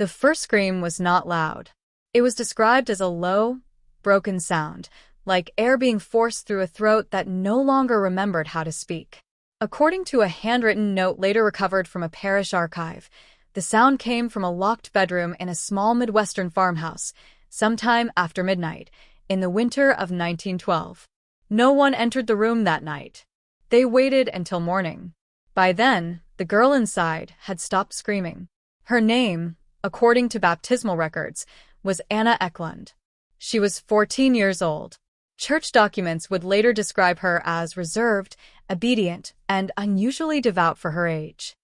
The first scream was not loud. It was described as a low, broken sound, like air being forced through a throat that no longer remembered how to speak. According to a handwritten note later recovered from a parish archive, the sound came from a locked bedroom in a small Midwestern farmhouse, sometime after midnight, in the winter of 1912. No one entered the room that night. They waited until morning. By then, the girl inside had stopped screaming. Her name, according to baptismal records, was Anna Ecklund. She was 14 years old. Church documents would later describe her as reserved, obedient, and unusually devout for her age.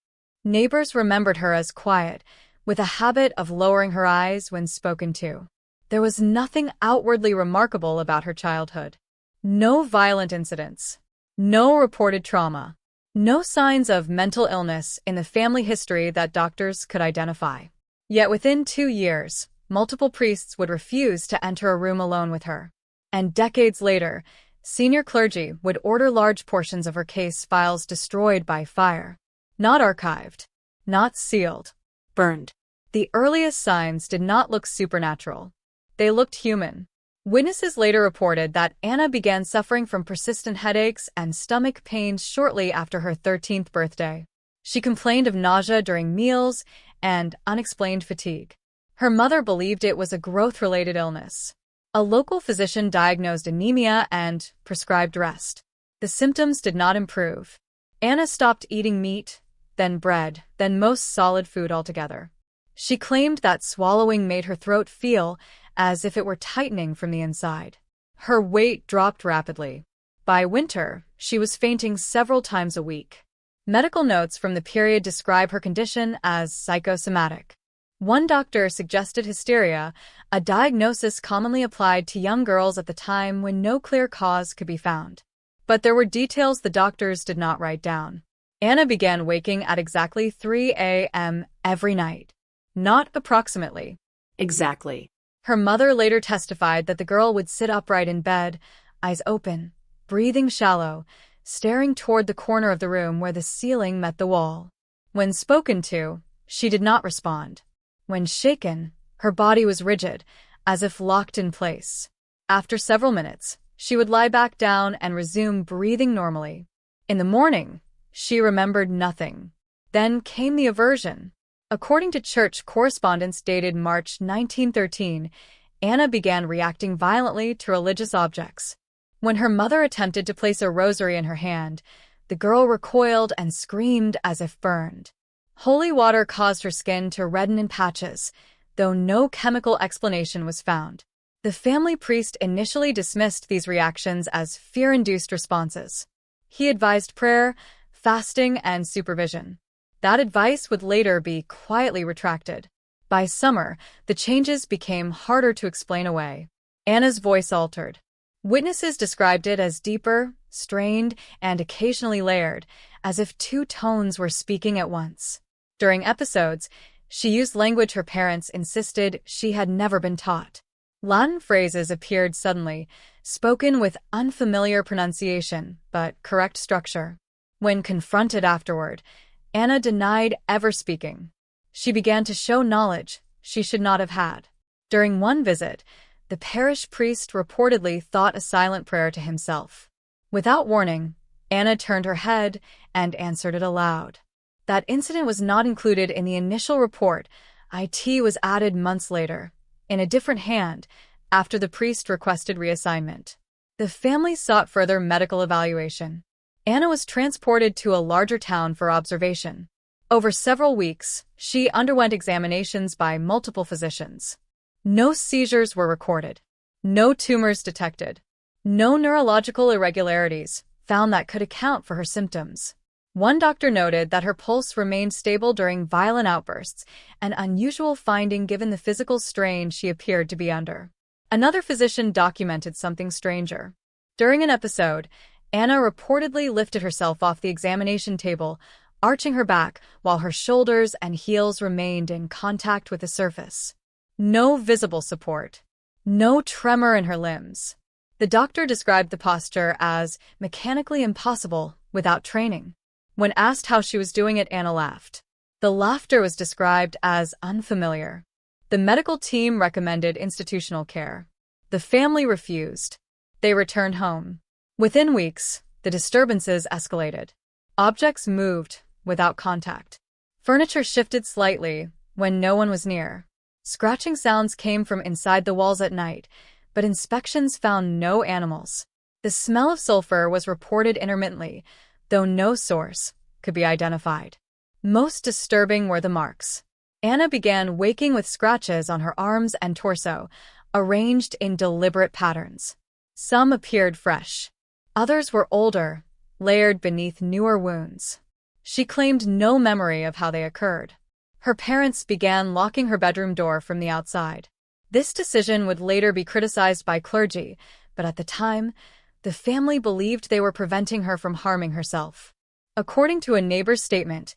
Neighbors remembered her as quiet, with a habit of lowering her eyes when spoken to. There was nothing outwardly remarkable about her childhood. No violent incidents. No reported trauma. No signs of mental illness in the family history that doctors could identify. Yet within 2 years, multiple priests would refuse to enter a room alone with her. And decades later, senior clergy would order large portions of her case files destroyed by fire. Not archived. Not sealed. Burned. The earliest signs did not look supernatural. They looked human. Witnesses later reported that Anna began suffering from persistent headaches and stomach pains shortly after her 13th birthday. She complained of nausea during meals and unexplained fatigue. Her mother believed it was a growth-related illness. A local physician diagnosed anemia and prescribed rest. The symptoms did not improve. Anna stopped eating meat, then bread, then most solid food altogether. She claimed that swallowing made her throat feel as if it were tightening from the inside. Her weight dropped rapidly. By winter, she was fainting several times a week. Medical notes from the period describe her condition as psychosomatic. One doctor suggested hysteria, a diagnosis commonly applied to young girls at the time when no clear cause could be found. But there were details the doctors did not write down. Anna began waking at exactly 3 a.m. every night. Not approximately. Exactly. Her mother later testified that the girl would sit upright in bed, eyes open, breathing shallow, staring toward the corner of the room where the ceiling met the wall. When spoken to, she did not respond. When shaken, her body was rigid, as if locked in place. After several minutes, she would lie back down and resume breathing normally. In the morning, she remembered nothing. Then came the aversion. According to church correspondence dated March 1913, Anna began reacting violently to religious objects. When her mother attempted to place a rosary in her hand, the girl recoiled and screamed as if burned. Holy water caused her skin to redden in patches, though no chemical explanation was found. The family priest initially dismissed these reactions as fear-induced responses. He advised prayer, fasting, and supervision. That advice would later be quietly retracted. By summer, the changes became harder to explain away. Anna's voice altered. Witnesses described it as deeper, strained, and occasionally layered, as if two tones were speaking at once. During episodes, she used language her parents insisted she had never been taught. Latin phrases appeared suddenly, spoken with unfamiliar pronunciation but correct structure. When confronted afterward, Anna denied ever speaking. She began to show knowledge she should not have had. During one visit, the parish priest reportedly thought a silent prayer to himself. Without warning, Anna turned her head and answered it aloud. That incident was not included in the initial report. It was added months later, in a different hand, after the priest requested reassignment. The family sought further medical evaluation. Anna was transported to a larger town for observation. Over several weeks, she underwent examinations by multiple physicians. No seizures were recorded. No tumors detected. No neurological irregularities found that could account for her symptoms. One doctor noted that her pulse remained stable during violent outbursts, an unusual finding given the physical strain she appeared to be under. Another physician documented something stranger. During an episode, Anna reportedly lifted herself off the examination table, arching her back while her shoulders and heels remained in contact with the surface. No visible support. No tremor in her limbs. The doctor described the posture as mechanically impossible without training. When asked how she was doing it, Anna laughed. The laughter was described as unfamiliar. The medical team recommended institutional care. The family refused. They returned home. Within weeks, the disturbances escalated. Objects moved without contact. Furniture shifted slightly when no one was near. Scratching sounds came from inside the walls at night, but inspections found no animals. The smell of sulfur was reported intermittently, though no source could be identified. Most disturbing were the marks. Anna began waking with scratches on her arms and torso, arranged in deliberate patterns. Some appeared fresh. Others were older, layered beneath newer wounds. She claimed no memory of how they occurred. Her parents began locking her bedroom door from the outside. This decision would later be criticized by clergy, but at the time, the family believed they were preventing her from harming herself. According to a neighbor's statement,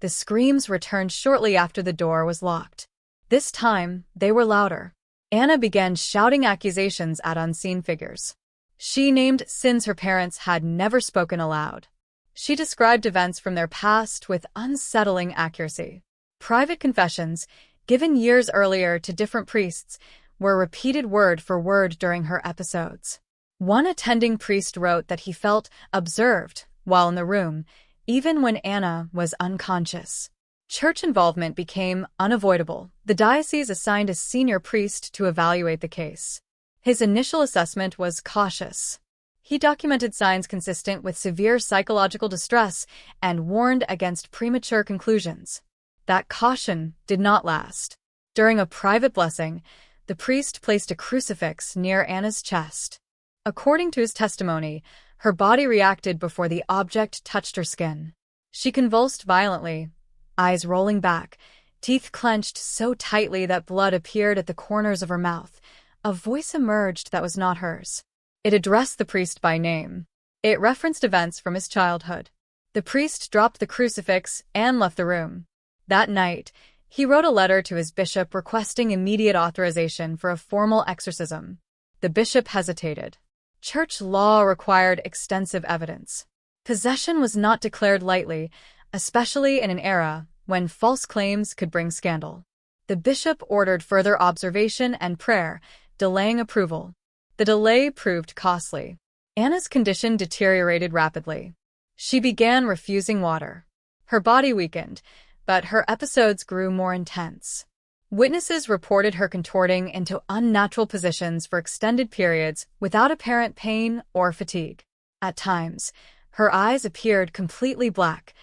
the screams returned shortly after the door was locked. This time, they were louder. Anna began shouting accusations at unseen figures. She named sins her parents had never spoken aloud. She described events from their past with unsettling accuracy. Private confessions, given years earlier to different priests, were repeated word for word during her episodes. One attending priest wrote that he felt observed while in the room, even when Anna was unconscious. Church involvement became unavoidable. The diocese assigned a senior priest to evaluate the case. His initial assessment was cautious. He documented signs consistent with severe psychological distress and warned against premature conclusions. That caution did not last. During a private blessing, the priest placed a crucifix near Anna's chest. According to his testimony, her body reacted before the object touched her skin. She convulsed violently, eyes rolling back, teeth clenched so tightly that blood appeared at the corners of her mouth. A voice emerged that was not hers. It addressed the priest by name. It referenced events from his childhood. The priest dropped the crucifix and left the room. That night, he wrote a letter to his bishop requesting immediate authorization for a formal exorcism. The bishop hesitated. Church law required extensive evidence. Possession was not declared lightly, especially in an era when false claims could bring scandal. The bishop ordered further observation and prayer, delaying approval. The delay proved costly. Anna's condition deteriorated rapidly. She began refusing water. Her body weakened, but her episodes grew more intense. Witnesses reported her contorting into unnatural positions for extended periods without apparent pain or fatigue. At times, her eyes appeared completely black,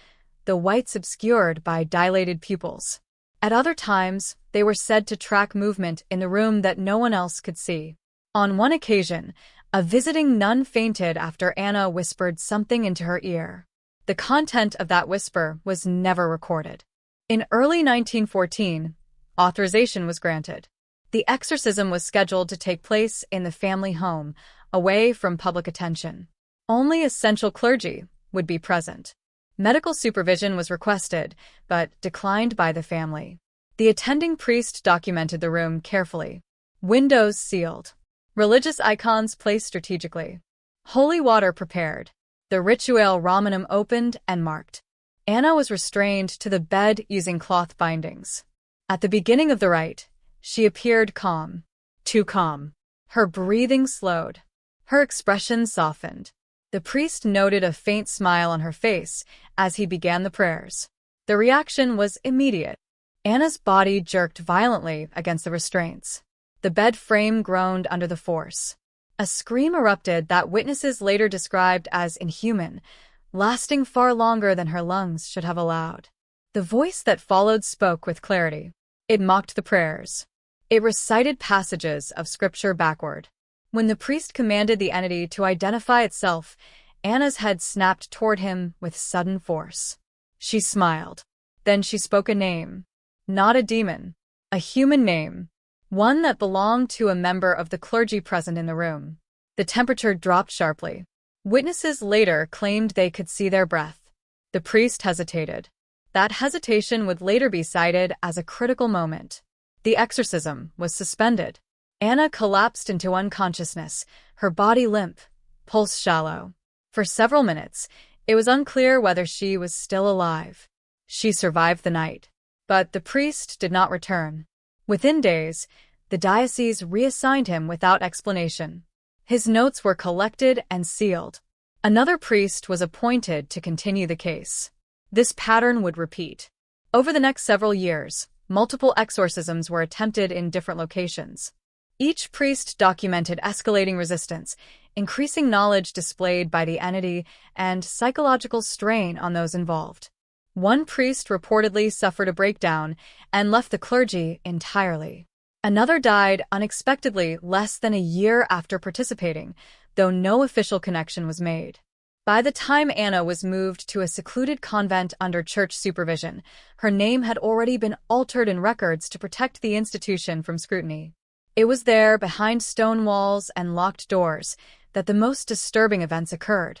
the whites obscured by dilated pupils. At other times, they were said to track movement in the room that no one else could see. On one occasion, a visiting nun fainted after Anna whispered something into her ear. The content of that whisper was never recorded. In early 1914, authorization was granted. The exorcism was scheduled to take place in the family home, away from public attention. Only essential clergy would be present. Medical supervision was requested, but declined by the family. The attending priest documented the room carefully. Windows sealed. Religious icons placed strategically. Holy water prepared. The ritual Romanum opened and marked. Anna was restrained to the bed using cloth bindings. At the beginning of the rite, she appeared calm. Too calm. Her breathing slowed. Her expression softened. The priest noted a faint smile on her face as he began the prayers. The reaction was immediate. Anna's body jerked violently against the restraints. The bed frame groaned under the force. A scream erupted that witnesses later described as inhuman, lasting far longer than her lungs should have allowed. The voice that followed spoke with clarity. It mocked the prayers. It recited passages of scripture backward. When the priest commanded the entity to identify itself, Anna's head snapped toward him with sudden force. She smiled. Then she spoke a name. Not a demon. A human name. One that belonged to a member of the clergy present in the room. The temperature dropped sharply. Witnesses later claimed they could see their breath. The priest hesitated. That hesitation would later be cited as a critical moment. The exorcism was suspended. Anna collapsed into unconsciousness, her body limp, pulse shallow. For several minutes, it was unclear whether she was still alive. She survived the night. But the priest did not return. Within days, the diocese reassigned him without explanation. His notes were collected and sealed. Another priest was appointed to continue the case. This pattern would repeat. Over the next several years, multiple exorcisms were attempted in different locations. Each priest documented escalating resistance, increasing knowledge displayed by the entity, and psychological strain on those involved. One priest reportedly suffered a breakdown and left the clergy entirely. Another died unexpectedly less than a year after participating, though no official connection was made. By the time Anna was moved to a secluded convent under church supervision, her name had already been altered in records to protect the institution from scrutiny. It was there, behind stone walls and locked doors, that the most disturbing events occurred.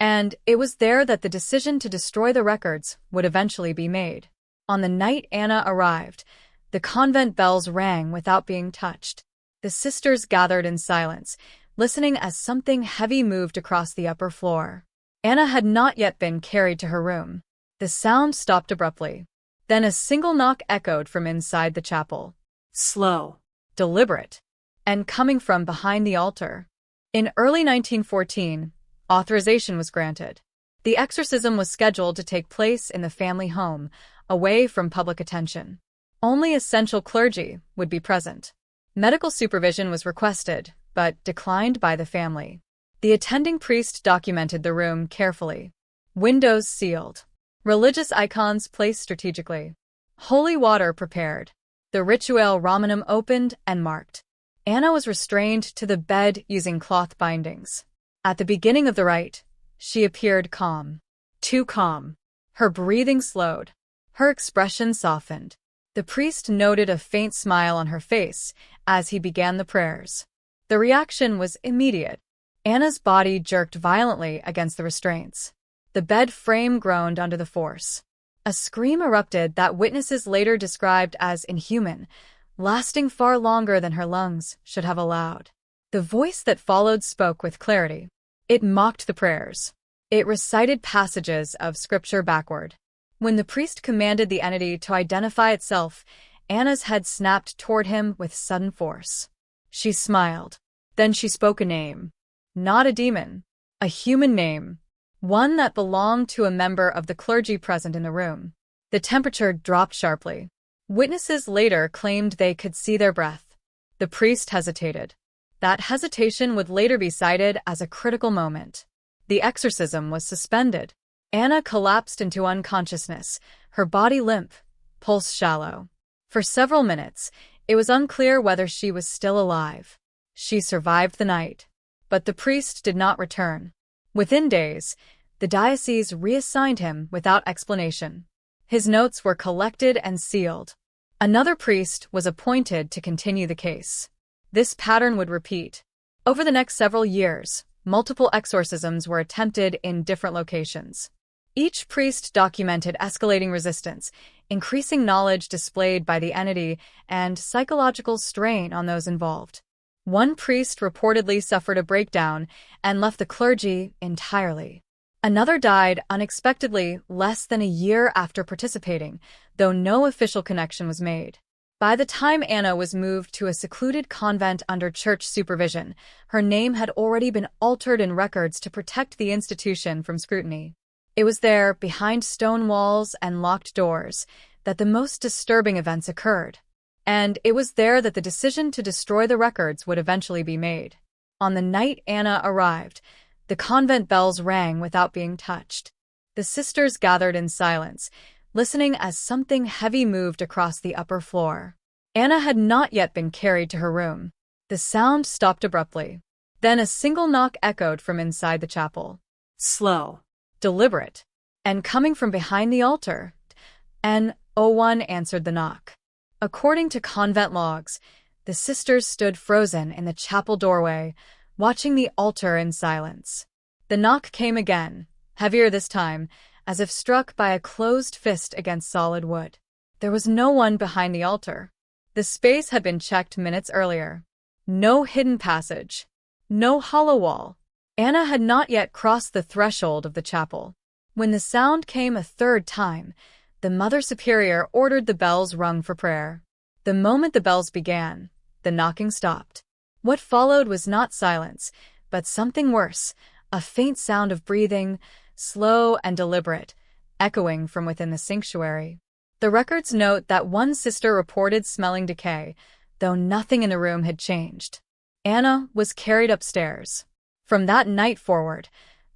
And it was there that the decision to destroy the records would eventually be made. On the night Anna arrived, the convent bells rang without being touched. The sisters gathered in silence, listening as something heavy moved across the upper floor. Anna had not yet been carried to her room. The sound stopped abruptly. Then a single knock echoed from inside the chapel. Slow, deliberate, and coming from behind the altar. In early 1914, authorization was granted. The exorcism was scheduled to take place in the family home, away from public attention. Only essential clergy would be present. Medical supervision was requested, but declined by the family. The attending priest documented the room carefully. Windows sealed. Religious icons placed strategically. Holy water prepared. The ritual Romanum opened and marked. Anna was restrained to the bed using cloth bindings. At the beginning of the rite, she appeared calm. Too calm. Her breathing slowed. Her expression softened. The priest noted a faint smile on her face as he began the prayers. The reaction was immediate. Anna's body jerked violently against the restraints. The bed frame groaned under the force. A scream erupted that witnesses later described as inhuman, lasting far longer than her lungs should have allowed. The voice that followed spoke with clarity. It mocked the prayers. It recited passages of scripture backward. When the priest commanded the entity to identify itself, Anna's head snapped toward him with sudden force. She smiled. Then she spoke a name. Not a demon. A human name. One that belonged to a member of the clergy present in the room. The temperature dropped sharply. Witnesses later claimed they could see their breath. The priest hesitated. That hesitation would later be cited as a critical moment. The exorcism was suspended. Anna collapsed into unconsciousness, her body limp, pulse shallow. For several minutes, it was unclear whether she was still alive. She survived the night. But the priest did not return. Within days, the diocese reassigned him without explanation. His notes were collected and sealed. Another priest was appointed to continue the case. This pattern would repeat. Over the next several years, multiple exorcisms were attempted in different locations. Each priest documented escalating resistance, increasing knowledge displayed by the entity, and psychological strain on those involved. One priest reportedly suffered a breakdown and left the clergy entirely. Another died unexpectedly less than a year after participating, though no official connection was made. By the time Anna was moved to a secluded convent under church supervision, her name had already been altered in records to protect the institution from scrutiny. It was there, behind stone walls and locked doors, that the most disturbing events occurred. And it was there that the decision to destroy the records would eventually be made. On the night Anna arrived, the convent bells rang without being touched. The sisters gathered in silence, listening as something heavy moved across the upper floor. Anna had not yet been carried to her room. The sound stopped abruptly. Then a single knock echoed from inside the chapel. Slow, deliberate, and coming from behind the altar. N01 answered the knock. According to convent logs, the sisters stood frozen in the chapel doorway, watching the altar in silence. The knock came again, heavier this time, as if struck by a closed fist against solid wood. There was no one behind the altar. The space had been checked minutes earlier. No hidden passage. No hollow wall. Anna had not yet crossed the threshold of the chapel. When the sound came a third time, the Mother Superior ordered the bells rung for prayer. The moment the bells began, the knocking stopped. What followed was not silence, but something worse, a faint sound of breathing, slow and deliberate, echoing from within the sanctuary. The records note that one sister reported smelling decay, though nothing in the room had changed. Anna was carried upstairs. From that night forward,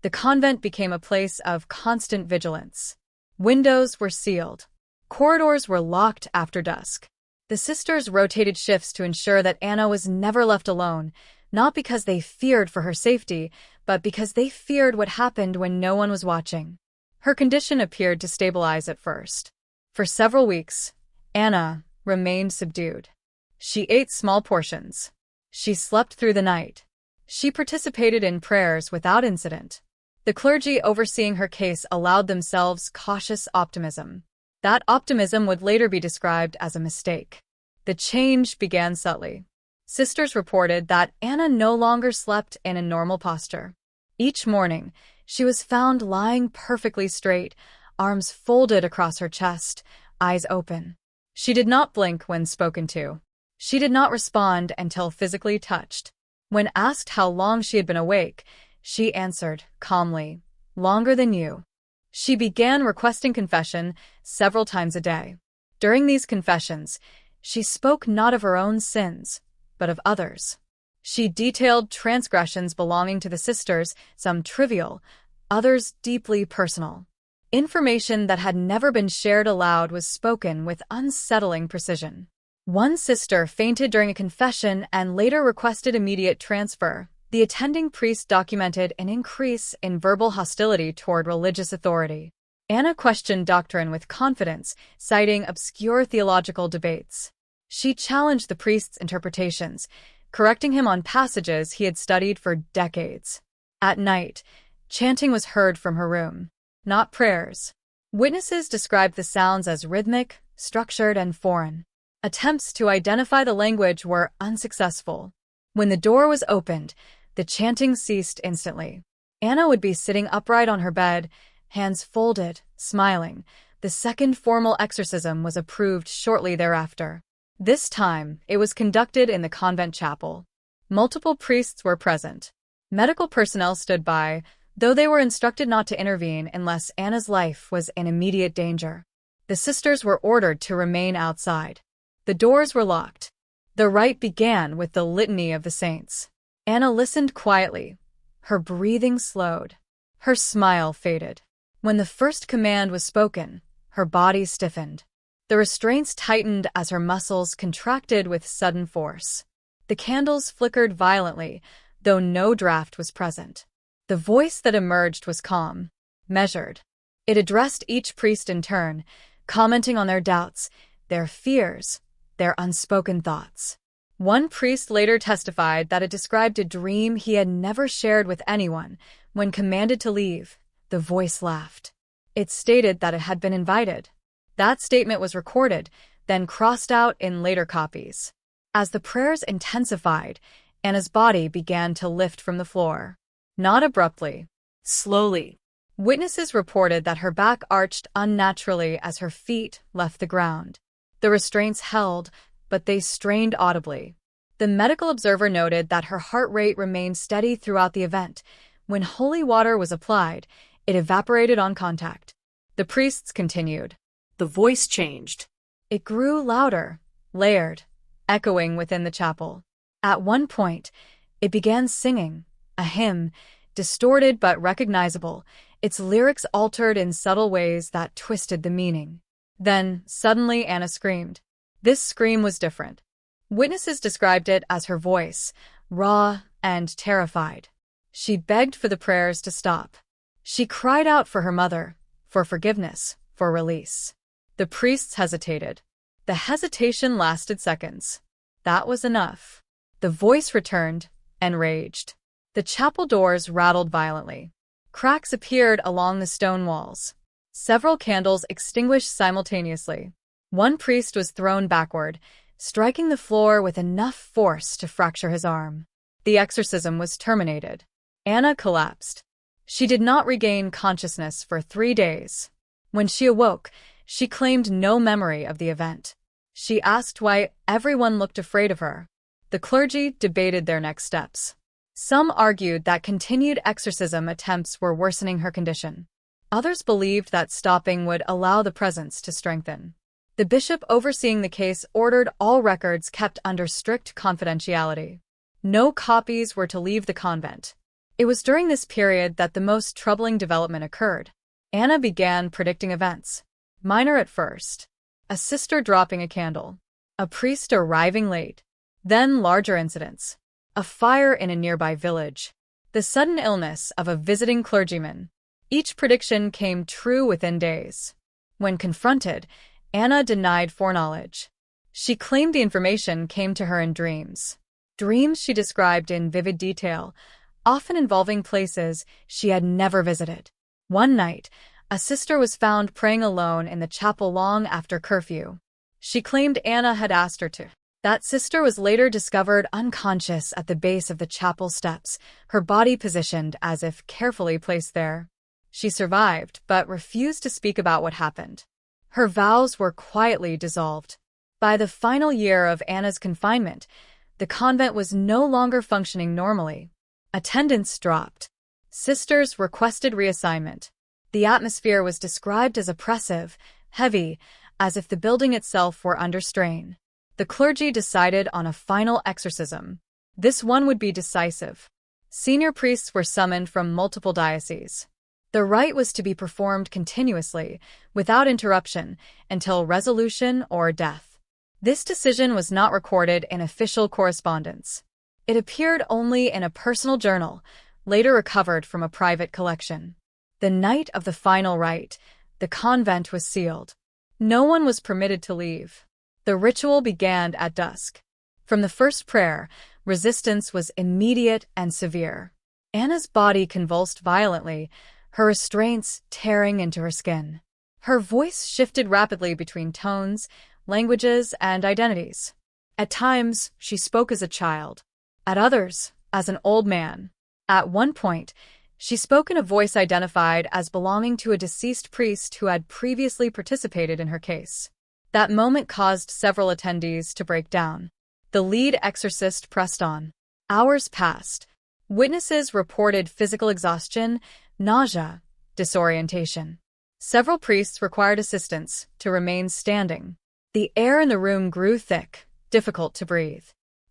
the convent became a place of constant vigilance. Windows were sealed. Corridors were locked after dusk. The sisters rotated shifts to ensure that Anna was never left alone, not because they feared for her safety, but because they feared what happened when no one was watching. Her condition appeared to stabilize at first. For several weeks, Anna remained subdued. She ate small portions. She slept through the night. She participated in prayers without incident. The clergy overseeing her case allowed themselves cautious optimism. That optimism would later be described as a mistake. The change began subtly. Sisters reported that Anna no longer slept in a normal posture. Each morning, she was found lying perfectly straight, arms folded across her chest, eyes open. She did not blink when spoken to. She did not respond until physically touched. When asked how long she had been awake, she answered calmly, "Longer than you." She began requesting confession several times a day. During these confessions, she spoke not of her own sins, but of others. She detailed transgressions belonging to the sisters, some trivial, others deeply personal. Information that had never been shared aloud was spoken with unsettling precision. One sister fainted during a confession and later requested immediate transfer. The attending priest documented an increase in verbal hostility toward religious authority. Anna questioned doctrine with confidence, citing obscure theological debates. She challenged the priest's interpretations, correcting him on passages he had studied for decades. At night, chanting was heard from her room, not prayers. Witnesses described the sounds as rhythmic, structured, and foreign. Attempts to identify the language were unsuccessful. When the door was opened, the chanting ceased instantly. Anna would be sitting upright on her bed, hands folded, smiling. The second formal exorcism was approved shortly thereafter. This time, it was conducted in the convent chapel. Multiple priests were present. Medical personnel stood by, though they were instructed not to intervene unless Anna's life was in immediate danger. The sisters were ordered to remain outside. The doors were locked. The rite began with the litany of the saints. Anna listened quietly. Her breathing slowed. Her smile faded. When the first command was spoken, her body stiffened. The restraints tightened as her muscles contracted with sudden force. The candles flickered violently, though no draft was present. The voice that emerged was calm, measured. It addressed each priest in turn, commenting on their doubts, their fears, their unspoken thoughts. One priest later testified that it described a dream he had never shared with anyone. When commanded to leave, the voice laughed. It stated that it had been invited. That statement was recorded, then crossed out in later copies. As the prayers intensified, Anna's body began to lift from the floor. Not abruptly, slowly. Witnesses reported that her back arched unnaturally as her feet left the ground. The restraints held, but they strained audibly. The medical observer noted that her heart rate remained steady throughout the event. When holy water was applied, it evaporated on contact. The priests continued. The voice changed. It grew louder, layered, echoing within the chapel. At one point, it began singing, a hymn, distorted but recognizable, its lyrics altered in subtle ways that twisted the meaning. Then, suddenly, Anna screamed. This scream was different. Witnesses described it as her voice, raw and terrified. She begged for the prayers to stop. She cried out for her mother, for forgiveness, for release. The priests hesitated. The hesitation lasted seconds. That was enough. The voice returned and raged. The chapel doors rattled violently. Cracks appeared along the stone walls. Several candles extinguished simultaneously. One priest was thrown backward, striking the floor with enough force to fracture his arm. The exorcism was terminated. Anna collapsed. She did not regain consciousness for 3 days. When she awoke, She claimed no memory of the event. She asked why everyone looked afraid of her. The clergy debated their next steps. Some argued that continued exorcism attempts were worsening her condition. Others believed that stopping would allow the presence to strengthen. The bishop overseeing the case ordered all records kept under strict confidentiality. No copies were to leave the convent. It was during this period that the most troubling development occurred. Anna began predicting events. Minor at first. A sister dropping a candle. A priest arriving late. Then larger incidents. A fire in a nearby village. The sudden illness of a visiting clergyman. Each prediction came true within days. When confronted, Anna denied foreknowledge. She claimed the information came to her in dreams. Dreams she described in vivid detail, often involving places she had never visited. One night, a sister was found praying alone in the chapel long after curfew. She claimed Anna had asked her to. That sister was later discovered unconscious at the base of the chapel steps, her body positioned as if carefully placed there. She survived, but refused to speak about what happened. Her vows were quietly dissolved. By the final year of Anna's confinement, the convent was no longer functioning normally. Attendance dropped. Sisters requested reassignment. The atmosphere was described as oppressive, heavy, as if the building itself were under strain. The clergy decided on a final exorcism. This one would be decisive. Senior priests were summoned from multiple dioceses. The rite was to be performed continuously, without interruption, until resolution or death. This decision was not recorded in official correspondence. It appeared only in a personal journal, later recovered from a private collection. The night of the final rite, the convent was sealed. No one was permitted to leave. The ritual began at dusk. From the first prayer, resistance was immediate and severe. Anna's body convulsed violently, her restraints tearing into her skin. Her voice shifted rapidly between tones, languages, and identities. At times, she spoke as a child. At others, as an old man. At one point, she spoke in a voice identified as belonging to a deceased priest who had previously participated in her case. That moment caused several attendees to break down. The lead exorcist pressed on. Hours passed. Witnesses reported physical exhaustion, nausea, disorientation. Several priests required assistance to remain standing. The air in the room grew thick, difficult to breathe.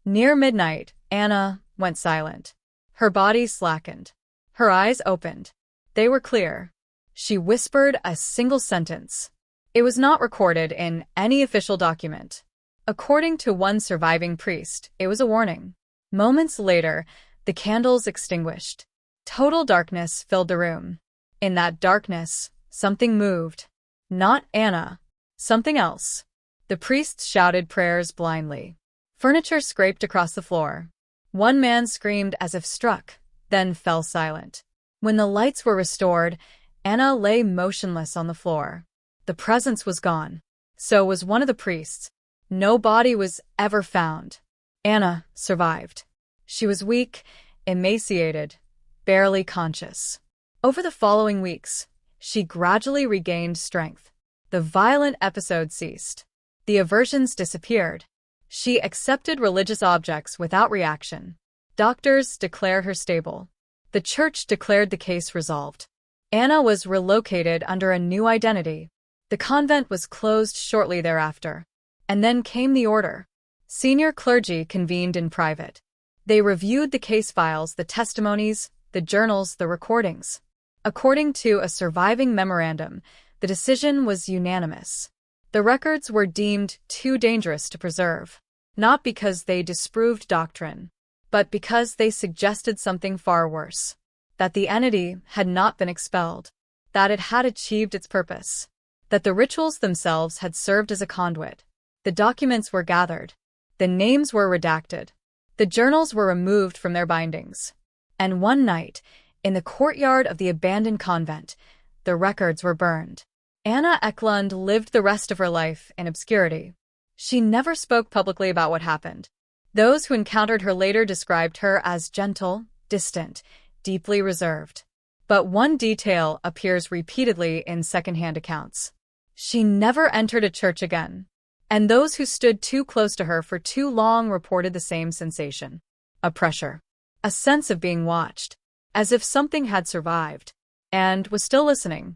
Near midnight, Anna went silent. Her body slackened. Her eyes opened. They were clear. She whispered a single sentence. It was not recorded in any official document. According to one surviving priest, it was a warning. Moments later, the candles extinguished. Total darkness filled the room. In that darkness, something moved. Not Anna. Something else. The priests shouted prayers blindly. Furniture scraped across the floor. One man screamed as if struck, then fell silent. When the lights were restored, Anna lay motionless on the floor. The presence was gone. So was one of the priests. No body was ever found. Anna survived. She was weak, emaciated, barely conscious. Over the following weeks, she gradually regained strength. The violent episodes ceased. The aversions disappeared. She accepted religious objects without reaction. Doctors declared her stable. The church declared the case resolved. Anna was relocated under a new identity. The convent was closed shortly thereafter. And then came the order. Senior clergy convened in private. They reviewed the case files, the testimonies, the journals, the recordings. According to a surviving memorandum, the decision was unanimous. The records were deemed too dangerous to preserve, not because they disproved doctrine, but because they suggested something far worse. That the entity had not been expelled, that it had achieved its purpose, that the rituals themselves had served as a conduit. The documents were gathered. The names were redacted. The journals were removed from their bindings. And one night, in the courtyard of the abandoned convent, the records were burned. Anna Ecklund lived the rest of her life in obscurity. She never spoke publicly about what happened. Those who encountered her later described her as gentle, distant, deeply reserved. But one detail appears repeatedly in secondhand accounts. She never entered a church again. And those who stood too close to her for too long reported the same sensation. A pressure. A sense of being watched. As if something had survived. And was still listening.